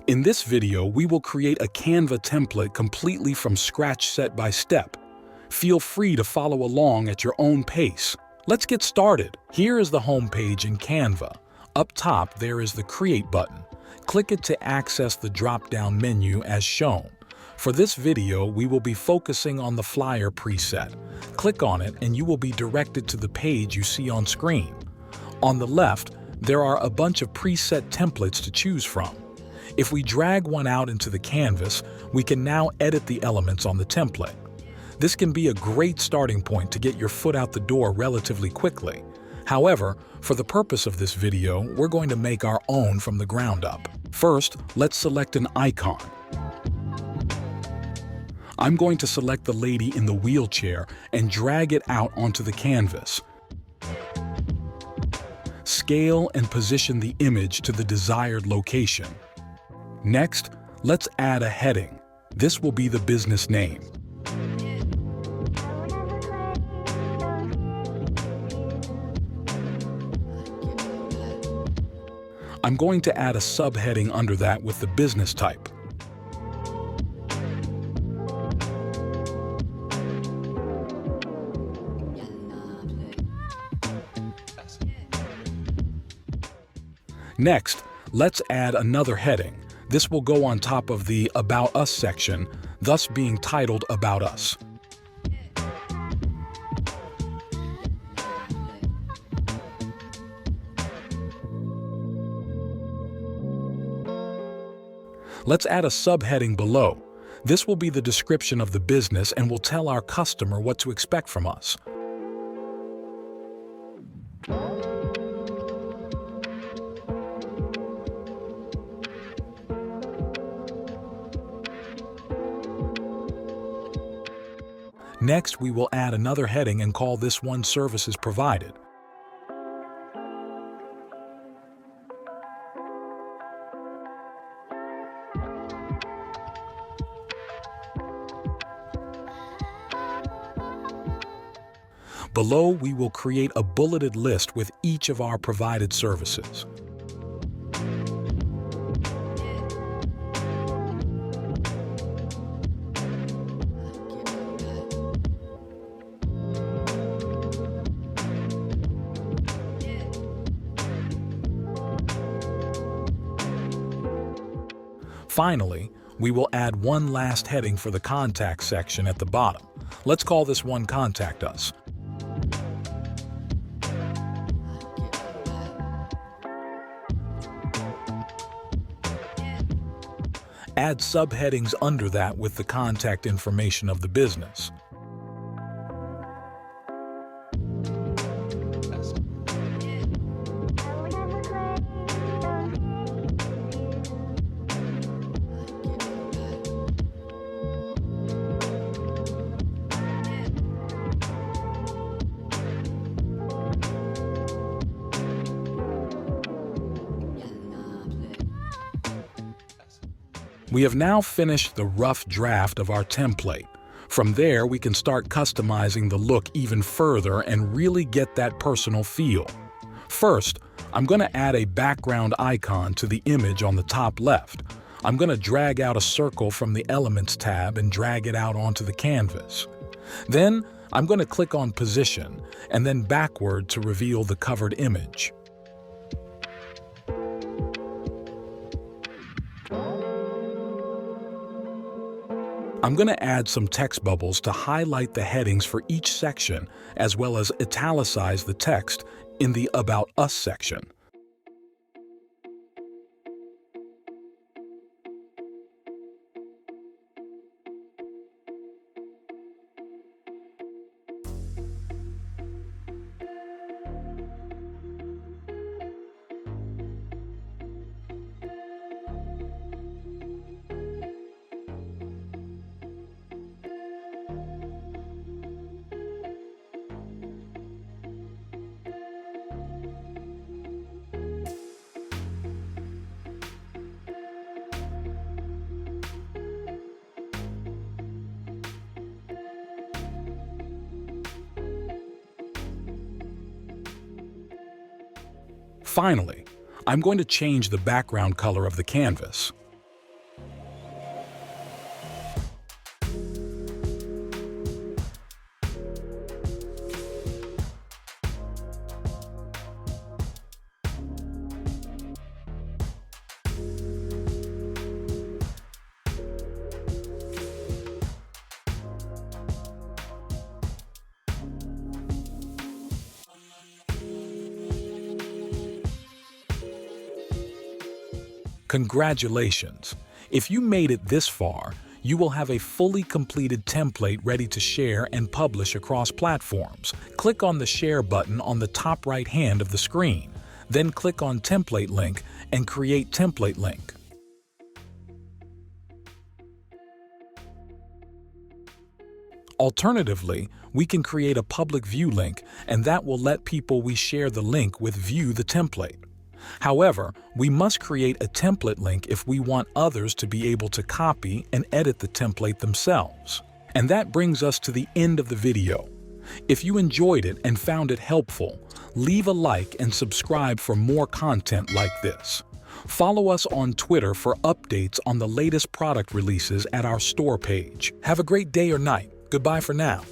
In this video, we will create a Canva template completely from scratch step by step. Feel free to follow along at your own pace. Let's get started. Here is the home page in Canva. Up top, there is the Create button. Click it to access the drop-down menu as shown. For this video, we will be focusing on the flyer preset. Click on it and you will be directed to the page you see on screen. On the left, there are a bunch of preset templates to choose from. If we drag one out into the canvas, we can now edit the elements on the template. This can be a great starting point to get your foot out the door relatively quickly. However, for the purpose of this video, we're going to make our own from the ground up. First, let's select an icon. I'm going to select the lady in the wheelchair and drag it out onto the canvas. Scale and position the image to the desired location. Next, let's add a heading. This will be the business name. I'm going to add a subheading under that with the business type. Next, let's add another heading. This will go on top of the About Us section, thus being titled About Us. Let's add a subheading below. This will be the description of the business and will tell our customer what to expect from us. Next, we will add another heading and call this one Services Provided. Below, we will create a bulleted list with each of our provided services. Finally, we will add one last heading for the contact section at the bottom. Let's call this one Contact Us. Add subheadings under that with the contact information of the business. We have now finished the rough draft of our template. From there, we can start customizing the look even further and really get that personal feel. First, I'm going to add a background icon to the image on the top left. I'm going to drag out a circle from the Elements tab and drag it out onto the canvas. Then, I'm going to click on Position and then backward to reveal the covered image. I'm going to add some text bubbles to highlight the headings for each section, as well as italicize the text in the About Us section. Finally, I'm going to change the background color of the canvas. Congratulations! If you made it this far, you will have a fully completed template ready to share and publish across platforms. Click on the Share button on the top right hand of the screen. Then click on Template Link and create Template Link. Alternatively, we can create a public view link, and that will let people we share the link with view the template. However, we must create a template link if we want others to be able to copy and edit the template themselves. And that brings us to the end of the video. If you enjoyed it and found it helpful, leave a like and subscribe for more content like this. Follow us on Twitter for updates on the latest product releases at our store page. Have a great day or night. Goodbye for now.